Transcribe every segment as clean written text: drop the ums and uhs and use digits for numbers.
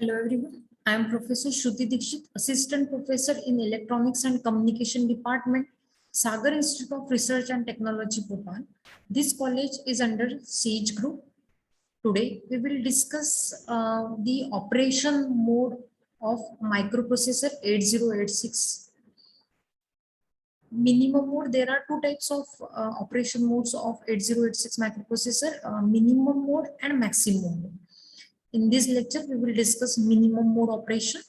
Hello everyone. I am Professor Shruti Dikshit, Assistant Professor in Electronics and Communication Department, Sagar Institute of Research and Technology, Bhopal. This college is under Sage Group. Today we will discuss the operation mode of microprocessor 8086. Minimum mode, there are two types of operation modes of 8086 microprocessor, minimum mode and maximum mode. In this lecture, we will discuss minimum mode operation.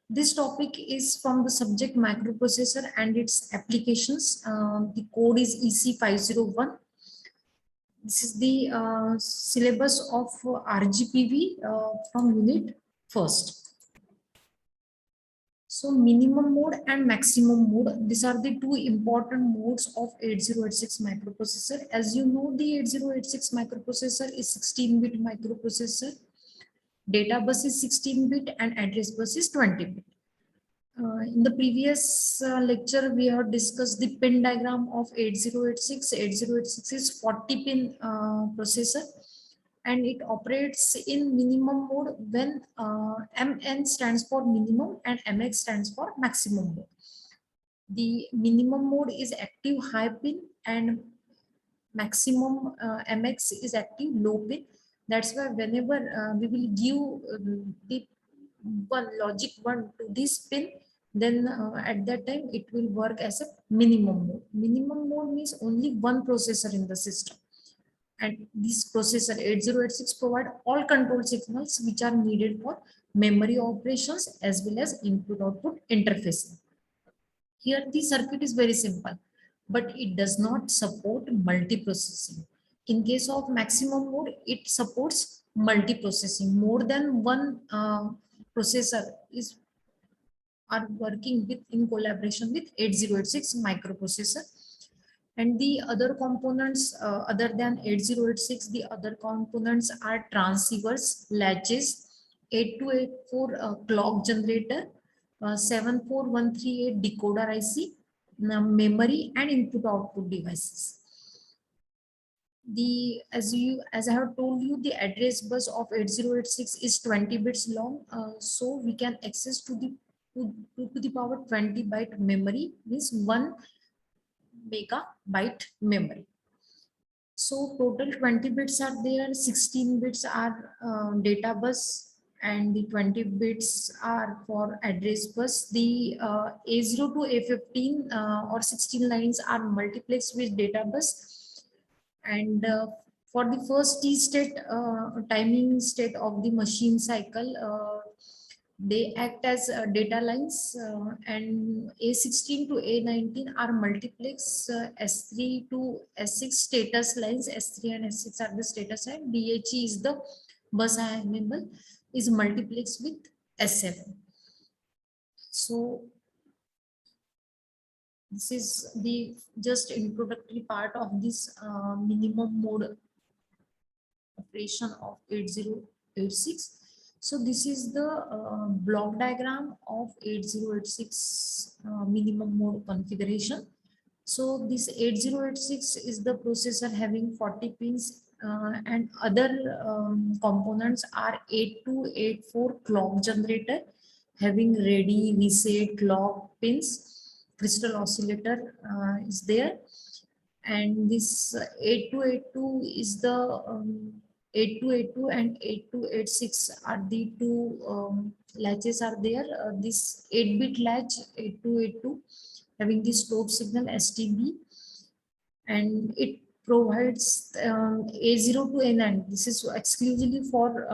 This topic is from the subject microprocessor and its applications. The code is EC501. This is the syllabus of RGPV from unit first. So minimum mode and maximum mode, these are the two important modes of 8086 microprocessor. As you know, the 8086 microprocessor is 16-bit microprocessor. Data bus is 16-bit and address bus is 20-bit. In the previous lecture, we have discussed the pin diagram of 8086. 8086 is 40-pin processor and it operates in minimum mode when MN stands for minimum and MX stands for maximum mode. The minimum mode is active high pin and maximum MX is active low pin. That's why whenever we will give the logic 1 to this pin, then at that time it will work as a minimum mode. Minimum mode means only one processor in the system. And this processor 8086 provide all control signals which are needed for memory operations as well as input-output interfacing. Here the circuit is very simple, but it does not support multiprocessing. In case of maximum mode, it supports multiprocessing. More than one processor are working with in collaboration with 8086 microprocessor. And the other components other than 8086, the other components are transceivers, latches, 8284 clock generator, 74138 decoder IC, memory and input output devices. As I have told you, the address bus of 8086 is 20 bits long, so we can access to the power 20 byte memory, means 1 megabyte memory. So total 20 bits are there, 16 bits are data bus and the 20 bits are for address bus. The A0 to A15 or 16 lines are multiplexed with data bus. And for the first T state, timing state of the machine cycle, they act as data lines, and A16 to A19 are multiplex, S3 to S6 status lines. S3 and S6 are the status line. BHE is the bus enable, is multiplex with S7. So this is the just introductory part of this minimum mode operation of 8086. So this is the block diagram of 8086 minimum mode configuration. So this 8086 is the processor having 40 pins and other components are 8284 clock generator having ready, reset, clock pins, crystal oscillator is there. And this 8282 is the 8282 and 8286 are the two latches are there. This 8-bit latch 8282 having the stored signal STB, and it provides A0 to A9. This is exclusively for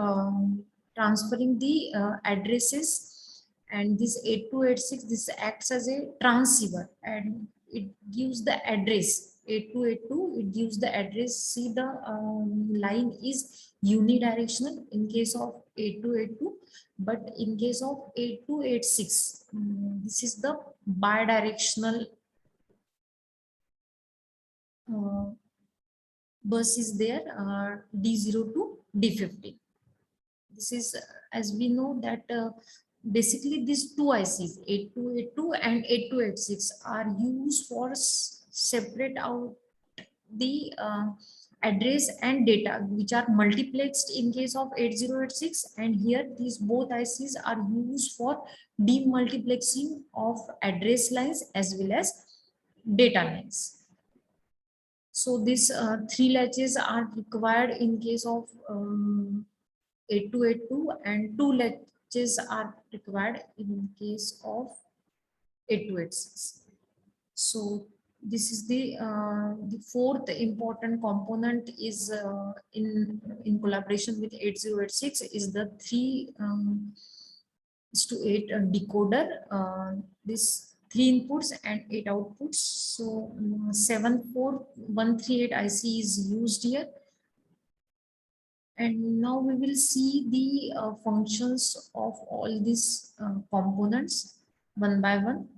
transferring the addresses. And this 8286, this acts as a transceiver and it gives the address 8282. It gives the address. See, the line is unidirectional in case of 8282, but in case of 8286, this is the bidirectional bus is there, D0 to D15. This is, as we know that basically these two ICs 8282 and 8286 are used for separate out the address and data which are multiplexed in case of 8086, and here these both ICs are used for demultiplexing of address lines as well as data lines. So these three latches are required in case of 8282, and two latches are required in case of 8286. So this is the fourth important component is in collaboration with 8086 is the 3:8 decoder. This 3 inputs and 8 outputs. So 74138 IC is used here. And now we will see the functions of all these components one by one.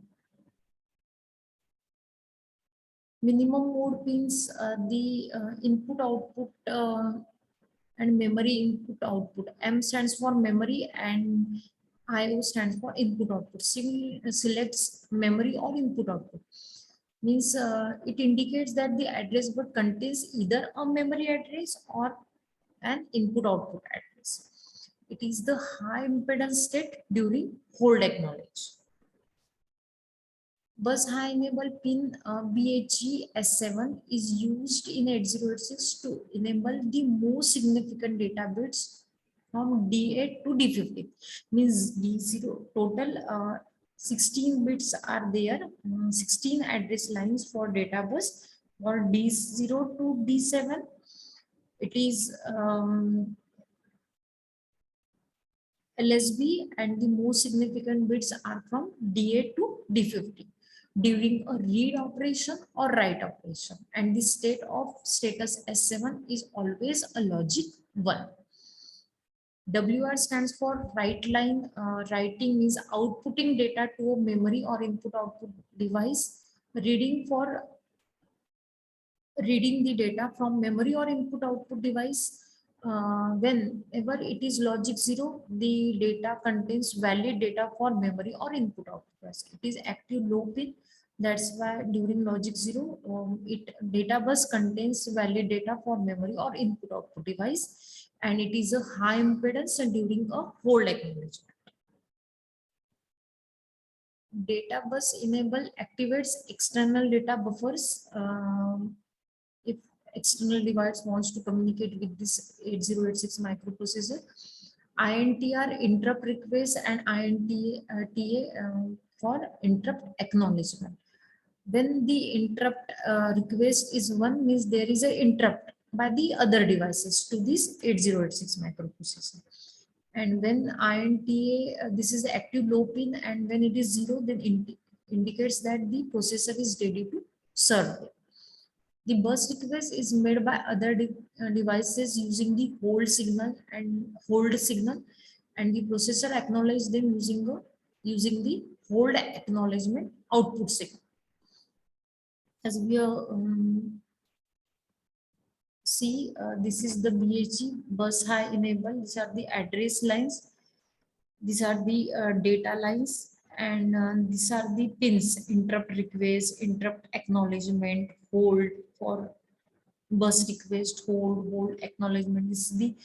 Minimum mode pins, the input output and memory input output. M stands for memory and IO stands for input output. Selects memory or input output. Means it indicates that the address bus contains either a memory address or an input output address. It is the high impedance state during hold acknowledge. Bus high enable pin BHE S7 is used in 8086 to enable the most significant data bits from D8 to D15. Means D0 total 16 bits are there, 16 address lines for data bus. For D0 to D7, it is LSB, and the most significant bits are from D8 to D15 during a read operation or write operation, and the state of status S7 is always a logic 1. WR stands for write line. Writing means outputting data to a memory or input output device. Reading for reading the data from memory or input output device. Whenever it is logic 0, the data contains valid data for memory or input output device. It is active low pin. That's why during logic 0, data bus contains valid data for memory or input output device, and it is a high impedance during a hold acknowledgement. Data bus enable activates external data buffers. If external device wants to communicate with this 8086 microprocessor, INTR interrupt request and INTA for interrupt acknowledgement. When the interrupt request is one, means there is an interrupt by the other devices to this 8086 microprocessor. And when INTA, this is the active low pin, and when it is 0, then indicates that the processor is ready to serve. The burst request is made by other devices using the hold signal, and the processor acknowledges them using the hold acknowledgement output signal. As we see, this is the BHE bus high enable. These are the address lines. These are the data lines, and these are the pins: interrupt request, interrupt acknowledgement, hold for bus request, hold acknowledgement. This is the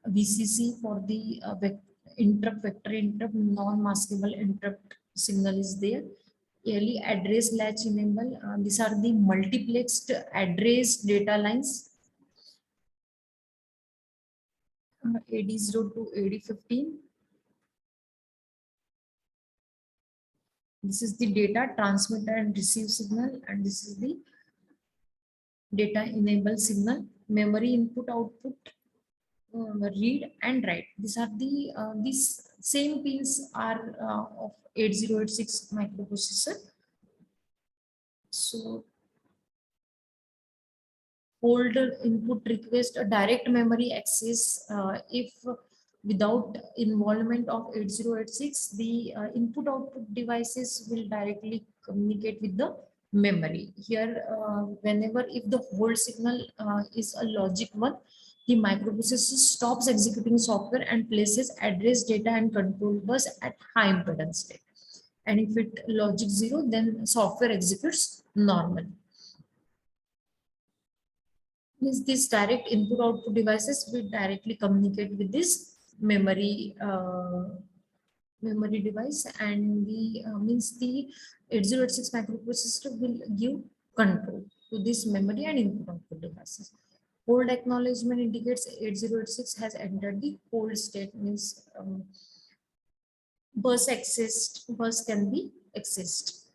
VCC for the interrupt vector interrupt, non-maskable interrupt signal is there. Early address latch enable. These are the multiplexed address data lines. AD0 to AD15. This is the data transmitter and receive signal, and this is the data enable signal. Memory input output, read and write. These are the these same pins are of 8086 microprocessor. So hold input request a direct memory access if without involvement of 8086, the input output devices will directly communicate with the memory. Here whenever if the hold signal is a logic 1, the microprocessor stops executing software and places address data and control bus at high impedance state. And if it logic 0, then software executes normally. Means these direct input output devices will directly communicate with this memory device, and the means the 8086 microprocessor will give control to this memory and input output devices. Hold acknowledgement indicates 8086 has entered the hold state, means bus can be accessed.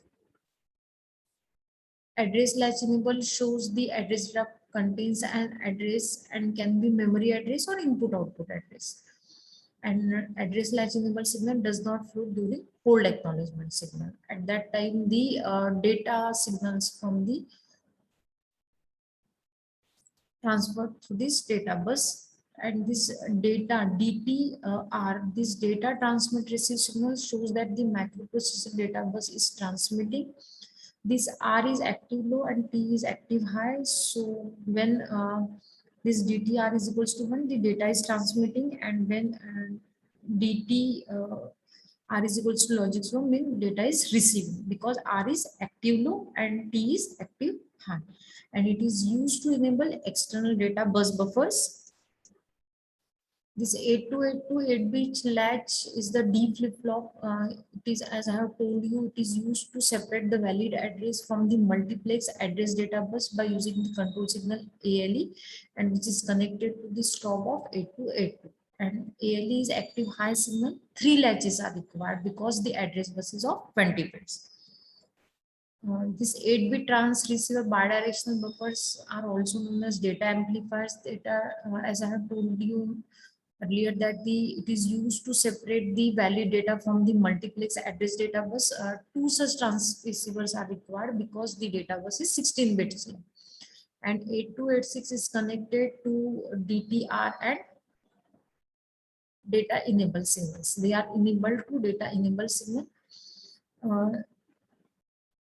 Address latch enable shows the address graph contains an address and can be memory address or input output address. And address latch enable signal does not flow during hold acknowledgement signal. At that time, the data signals from the transferred through this data bus, and this data DTR, this data transmit receive signal shows that the microprocessor data bus is transmitting. This R is active low and T is active high. So when this DTR is equals to 1, the data is transmitting, and when DT R is equals to logic low, mean data is receiving, because R is active low and T is active high, and it is used to enable external data bus buffers. This 8282 8-bit latch is the D flip-flop. It is, as I have told you, it is used to separate the valid address from the multiplex address data bus by using the control signal ALE, and which is connected to the stop of 8282. And ALE is active high signal. 3 latches are required because the address bus is of 20 bits. This 8-bit trans receiver bidirectional buffers are also known as data amplifiers. That are, as I have told you earlier, that it is used to separate the valid data from the multiplex address data bus. Two such transceivers are required because the data bus is 16 bits long. And 8286 is connected to DTR and data enable signals. They are enabled to data enable signal.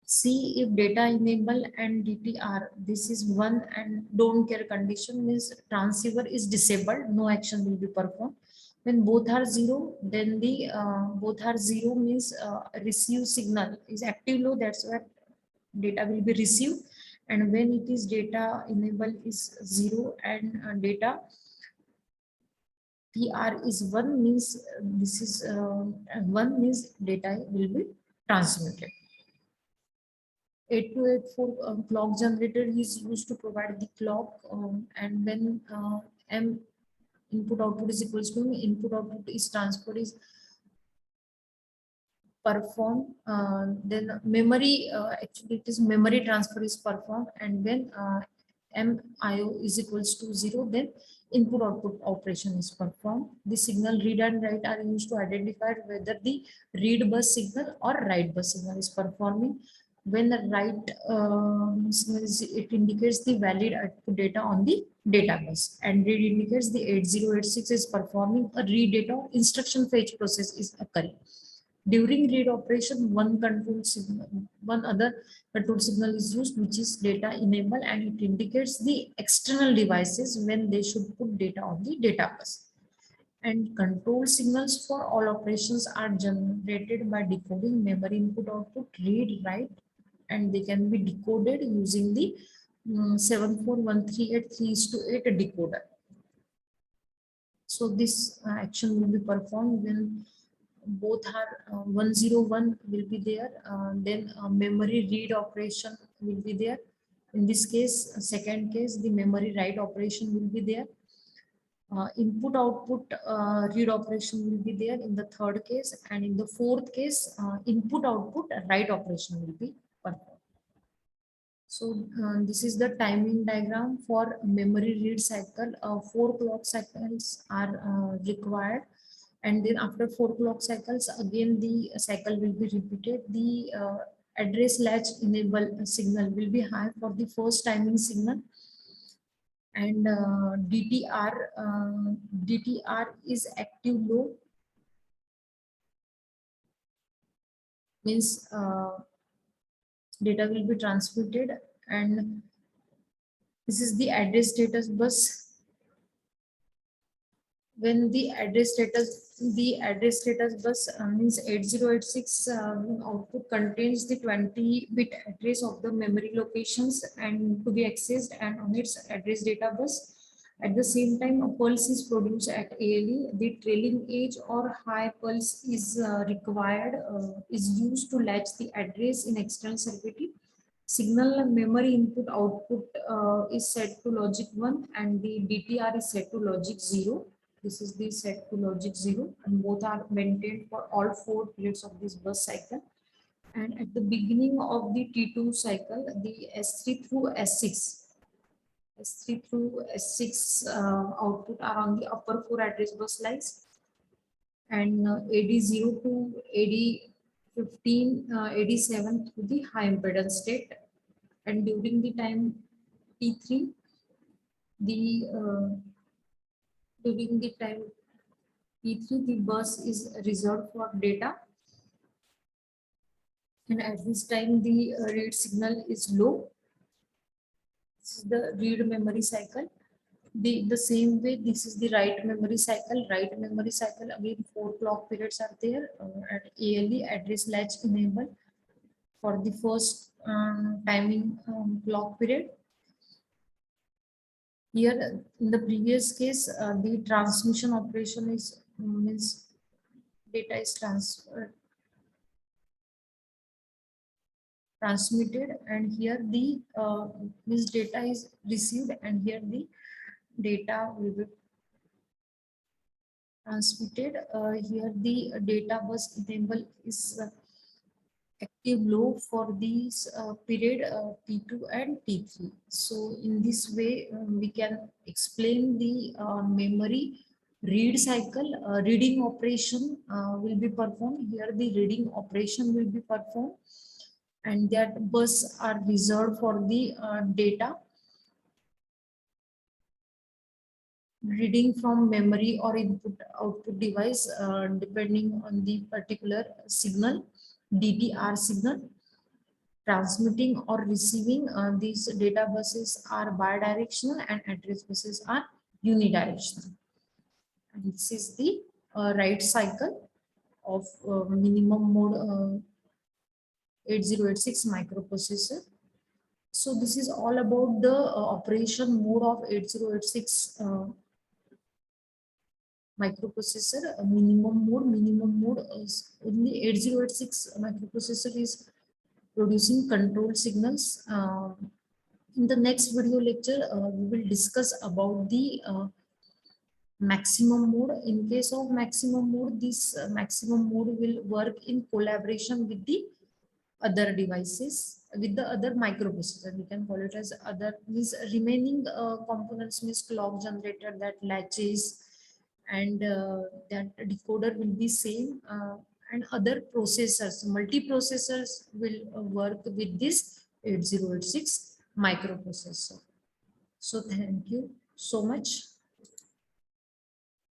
See if data enable and DTR, this is one and don't care condition, means transceiver is disabled, no action will be performed. When both are zero, then the both are zero means receive signal is active low, that's why data will be received. And when it is data enable is zero and data PR is one, means this is one means data will be transmitted. 8284 clock generator is used to provide the clock, and when M input output is equals to input output is transferred is performed, then memory actually it is memory transfer is performed, and when MIO is equals to 0, then input output operation is performed. The signal read and write are used to identify whether the read bus signal or write bus signal is performing. When the write it indicates the valid output data on the data bus, and read indicates the 8086 is performing a read data instruction fetch process is occurring. During read operation, one other control signal is used, which is data enable, and it indicates the external devices when they should put data on the data bus. And control signals for all operations are generated by decoding memory input output, read, write, and they can be decoded using the 74138 3:8 decoder. So this action will be performed when both are 101 will be there, then memory read operation will be there. In this case, second case, the memory write operation will be there. Input output read operation will be there in the third case, and in the fourth case, input output write operation will be performed. So this is the timing diagram for memory read cycle. 4 clock cycles are required, and then after 4 clock cycles, again the cycle will be repeated. The address latch enable signal will be high for the first timing signal, and DTR is active low, means data will be transmitted, and this is the address status bus. when the address status bus means 8086 output contains the 20-bit address of the memory locations and to be accessed and on its address data bus. At the same time, a pulse is produced at ALE. The trailing edge or high pulse is used to latch the address in external circuitry. Signal memory input output is set to logic 1 and the DTR is set to logic 0. This is the set to logic 0 and both are maintained for all 4 periods of this bus cycle. And at the beginning of the T2 cycle, the S3 through S6 output are on the upper 4 address bus lines, and AD0 to AD15, AD7 to the high impedance state. And during the time T3, the during the time T3, the bus is reserved for data, and at this time the read signal is low. This is the read memory cycle. The same way, this is the write memory cycle. Write memory cycle, again 4 clock periods are there at ALE address latch enable for the first timing clock period. Here in the previous case, the transmission operation is means data is transmitted, and here the means data is received, and here the data will be transmitted. Here the data bus enable is active low for these period T2 and T3. So in this way, we can explain the memory read cycle. Reading operation will be performed. Here the reading operation will be performed, and that bus are reserved for the data reading from memory or input output device depending on the particular signal, DTR signal. Transmitting or receiving these data buses are bidirectional and address buses are unidirectional. And this is the write cycle of minimum mode 8086 microprocessor. So this is all about the operation mode of 8086 microprocessor. Minimum mode is in the 8086 microprocessor is producing control signals. In the next video lecture, we will discuss about the maximum mode. In case of maximum mode, this maximum mode will work in collaboration with the other devices, with the other microprocessor. We can call it as other, means remaining components means clock generator, that latches, and that decoder will be same, and other processors, multiprocessors will work with this 8086 microprocessor. So thank you so much.